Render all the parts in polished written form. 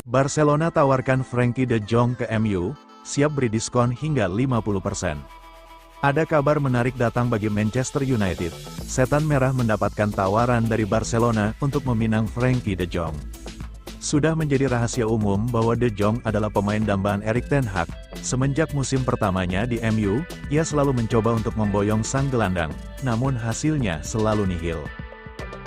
Barcelona tawarkan Frenkie de Jong ke MU, siap beri diskon hingga 50%. Ada kabar menarik datang bagi Manchester United. Setan Merah mendapatkan tawaran dari Barcelona untuk meminang Frenkie de Jong. Sudah menjadi rahasia umum bahwa de Jong adalah pemain dambaan Erik ten Hag. Semenjak musim pertamanya di MU, ia selalu mencoba untuk memboyong sang gelandang, namun hasilnya selalu nihil.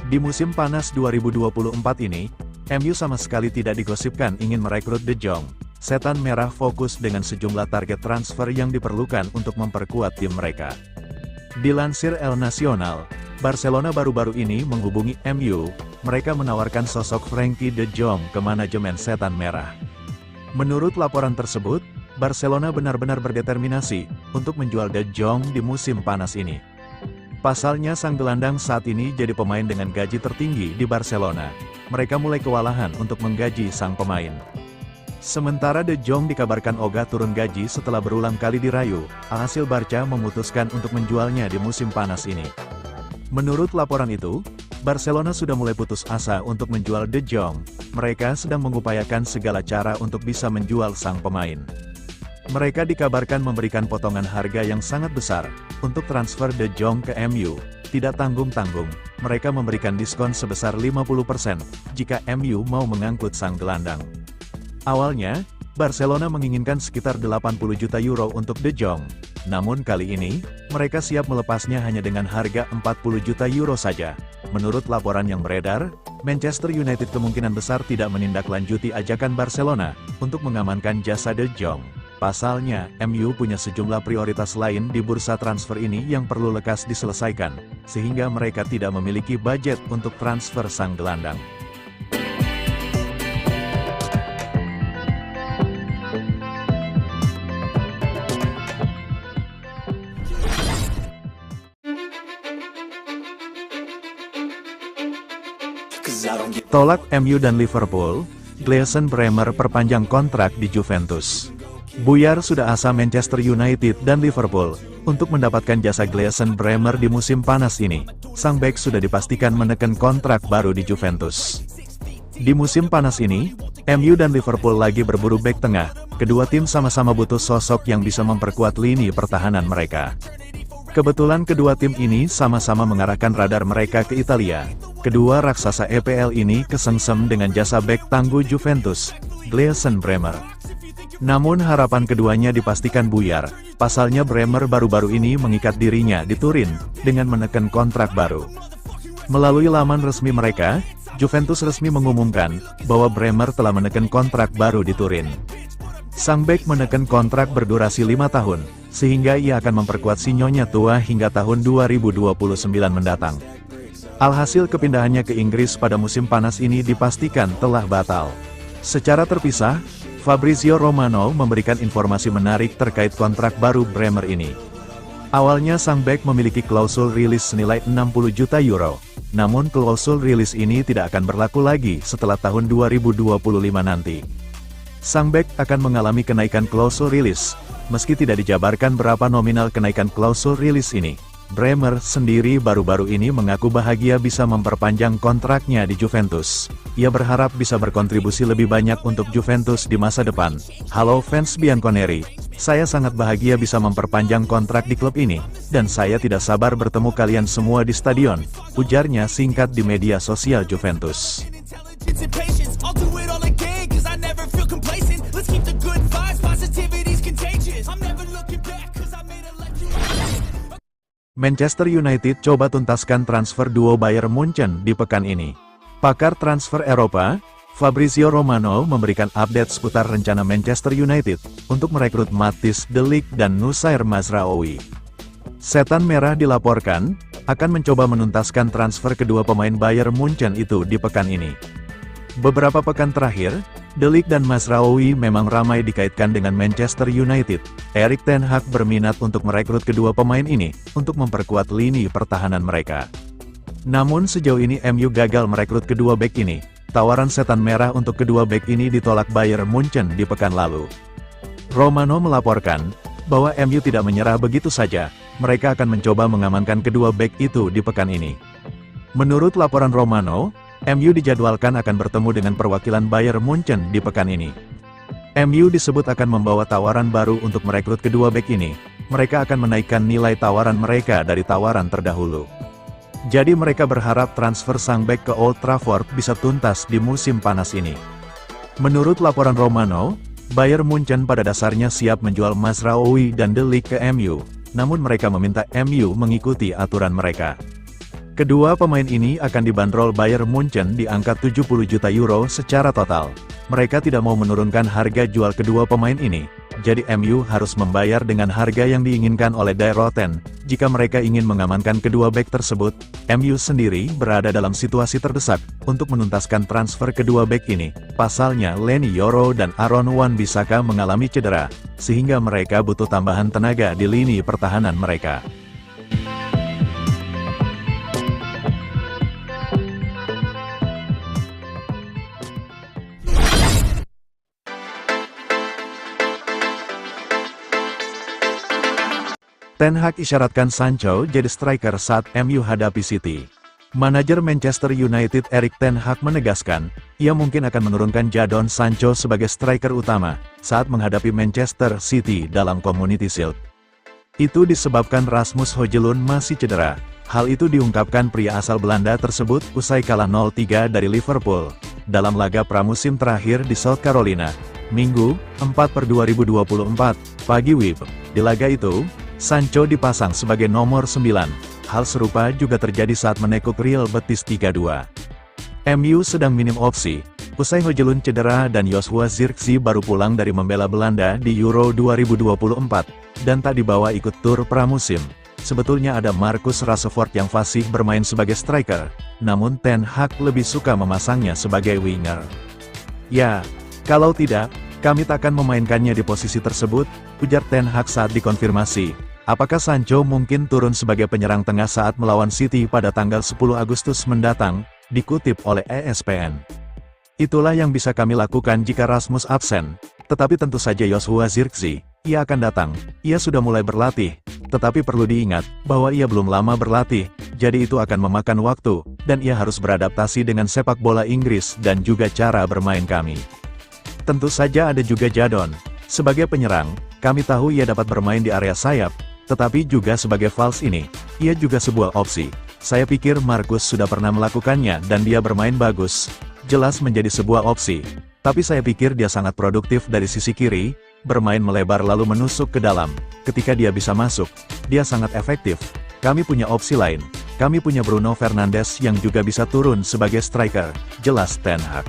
Di musim panas 2024 ini, MU sama sekali tidak digosipkan ingin merekrut de Jong. Setan Merah fokus dengan sejumlah target transfer yang diperlukan untuk memperkuat tim mereka. Dilansir El Nacional, Barcelona baru-baru ini menghubungi MU, mereka menawarkan sosok Frenkie de Jong ke manajemen Setan Merah. Menurut laporan tersebut, Barcelona benar-benar berdeterminasi untuk menjual de Jong di musim panas ini. Pasalnya sang gelandang saat ini jadi pemain dengan gaji tertinggi di Barcelona. Mereka mulai kewalahan untuk menggaji sang pemain. Sementara de Jong dikabarkan ogah turun gaji setelah berulang kali dirayu, alhasil Barca memutuskan untuk menjualnya di musim panas ini. Menurut laporan itu, Barcelona sudah mulai putus asa untuk menjual de Jong. Mereka sedang mengupayakan segala cara untuk bisa menjual sang pemain. Mereka dikabarkan memberikan potongan harga yang sangat besar untuk transfer de Jong ke MU. Tidak tanggung-tanggung, mereka memberikan diskon sebesar 50% jika MU mau mengangkut sang gelandang. Awalnya, Barcelona menginginkan sekitar 80 juta euro untuk de Jong. Namun kali ini, mereka siap melepasnya hanya dengan harga 40 juta euro saja. Menurut laporan yang beredar, Manchester United kemungkinan besar tidak menindaklanjuti ajakan Barcelona untuk mengamankan jasa de Jong. Pasalnya, MU punya sejumlah prioritas lain di bursa transfer ini yang perlu lekas diselesaikan, sehingga mereka tidak memiliki budget untuk transfer sang gelandang. Tolak MU dan Liverpool, Gleison Bremer perpanjang kontrak di Juventus. Buyar sudah asa Manchester United dan Liverpool untuk mendapatkan jasa Gleison Bremer di musim panas ini. Sang bek sudah dipastikan menekan kontrak baru di Juventus. Di musim panas ini, MU dan Liverpool lagi berburu bek tengah. Kedua tim sama-sama butuh sosok yang bisa memperkuat lini pertahanan mereka. Kebetulan kedua tim ini sama-sama mengarahkan radar mereka ke Italia. Kedua raksasa EPL ini kesengsem dengan jasa bek tangguh Juventus, Gleison Bremer. Namun harapan keduanya dipastikan buyar, pasalnya Bremer baru-baru ini mengikat dirinya di Turin, dengan menekan kontrak baru. Melalui laman resmi mereka, Juventus resmi mengumumkan, bahwa Bremer telah menekan kontrak baru di Turin. Sang bek menekan kontrak berdurasi 5 tahun, sehingga ia akan memperkuat si nyonya tua hingga tahun 2029 mendatang. Alhasil kepindahannya ke Inggris pada musim panas ini dipastikan telah batal. Secara terpisah, Fabrizio Romano memberikan informasi menarik terkait kontrak baru Bremer ini. Awalnya sang bek memiliki klausul rilis senilai 60 juta euro. Namun klausul rilis ini tidak akan berlaku lagi setelah tahun 2025 nanti. Sang bek akan mengalami kenaikan klausul rilis, meski tidak dijabarkan berapa nominal kenaikan klausul rilis ini. Bremer sendiri baru-baru ini mengaku bahagia bisa memperpanjang kontraknya di Juventus. Ia berharap bisa berkontribusi lebih banyak untuk Juventus di masa depan. Halo fans Bianconeri, saya sangat bahagia bisa memperpanjang kontrak di klub ini, dan saya tidak sabar bertemu kalian semua di stadion, ujarnya singkat di media sosial Juventus. Manchester United coba tuntaskan transfer duo Bayern Munchen di pekan ini. Pakar transfer Eropa, Fabrizio Romano memberikan update seputar rencana Manchester United untuk merekrut Matthijs de Ligt dan Noussair Mazraoui. Setan Merah dilaporkan akan mencoba menuntaskan transfer kedua pemain Bayern Munchen itu di pekan ini. Beberapa pekan terakhir, de Ligt dan Mazraoui memang ramai dikaitkan dengan Manchester United. Erik ten Hag berminat untuk merekrut kedua pemain ini untuk memperkuat lini pertahanan mereka. Namun sejauh ini MU gagal merekrut kedua bek ini. Tawaran Setan Merah untuk kedua bek ini ditolak Bayern Munchen di pekan lalu. Romano melaporkan bahwa MU tidak menyerah begitu saja. Mereka akan mencoba mengamankan kedua bek itu di pekan ini. Menurut laporan Romano, MU dijadwalkan akan bertemu dengan perwakilan Bayern Munchen di pekan ini. MU disebut akan membawa tawaran baru untuk merekrut kedua bek ini. Mereka akan menaikkan nilai tawaran mereka dari tawaran terdahulu. Jadi mereka berharap transfer sang bek ke Old Trafford bisa tuntas di musim panas ini. Menurut laporan Romano, Bayern Munchen pada dasarnya siap menjual Mazraoui dan De Ligt ke MU, namun mereka meminta MU mengikuti aturan mereka. Kedua pemain ini akan dibanderol Bayern Munchen di angka 70 juta euro secara total. Mereka tidak mau menurunkan harga jual kedua pemain ini, jadi MU harus membayar dengan harga yang diinginkan oleh Die Roten. Jika mereka ingin mengamankan kedua bek tersebut, MU sendiri berada dalam situasi terdesak untuk menuntaskan transfer kedua bek ini. Pasalnya Leny Yoro dan Aaron Wan-Bissaka mengalami cedera, sehingga mereka butuh tambahan tenaga di lini pertahanan mereka. Ten Hag isyaratkan Sancho jadi striker saat MU hadapi City. Manajer Manchester United Erik ten Hag menegaskan, ia mungkin akan menurunkan Jadon Sancho sebagai striker utama saat menghadapi Manchester City dalam Community Shield. Itu disebabkan Rasmus Højlund masih cedera. Hal itu diungkapkan pria asal Belanda tersebut usai kalah 0-3 dari Liverpool dalam laga pramusim terakhir di South Carolina, Minggu, 4/2024, pagi WIB. Di laga itu, Sancho dipasang sebagai nomor 9. Hal serupa juga terjadi saat menekuk Real Betis 3-2. MU sedang minim opsi. Usai Højlund cedera dan Joshua Zirkzee baru pulang dari membela Belanda di Euro 2024, dan tak dibawa ikut tur pramusim. Sebetulnya ada Marcus Rashford yang fasih bermain sebagai striker, namun Ten Hag lebih suka memasangnya sebagai winger. Ya, kalau tidak, kami takkan memainkannya di posisi tersebut, ujar Ten Hag saat dikonfirmasi. Apakah Sancho mungkin turun sebagai penyerang tengah saat melawan City pada tanggal 10 Agustus mendatang, dikutip oleh ESPN. Itulah yang bisa kami lakukan jika Rasmus absen, tetapi tentu saja Joshua Zirkzee, ia akan datang, ia sudah mulai berlatih, tetapi perlu diingat, bahwa ia belum lama berlatih, jadi itu akan memakan waktu, dan ia harus beradaptasi dengan sepak bola Inggris dan juga cara bermain kami. Tentu saja ada juga Jadon. Sebagai penyerang, kami tahu ia dapat bermain di area sayap, tetapi juga sebagai false ini, ia juga sebuah opsi. Saya pikir Marcus sudah pernah melakukannya dan dia bermain bagus, jelas menjadi sebuah opsi. Tapi saya pikir dia sangat produktif dari sisi kiri, bermain melebar lalu menusuk ke dalam. Ketika dia bisa masuk, dia sangat efektif. Kami punya opsi lain. Kami punya Bruno Fernandes yang juga bisa turun sebagai striker, jelas Ten Hag.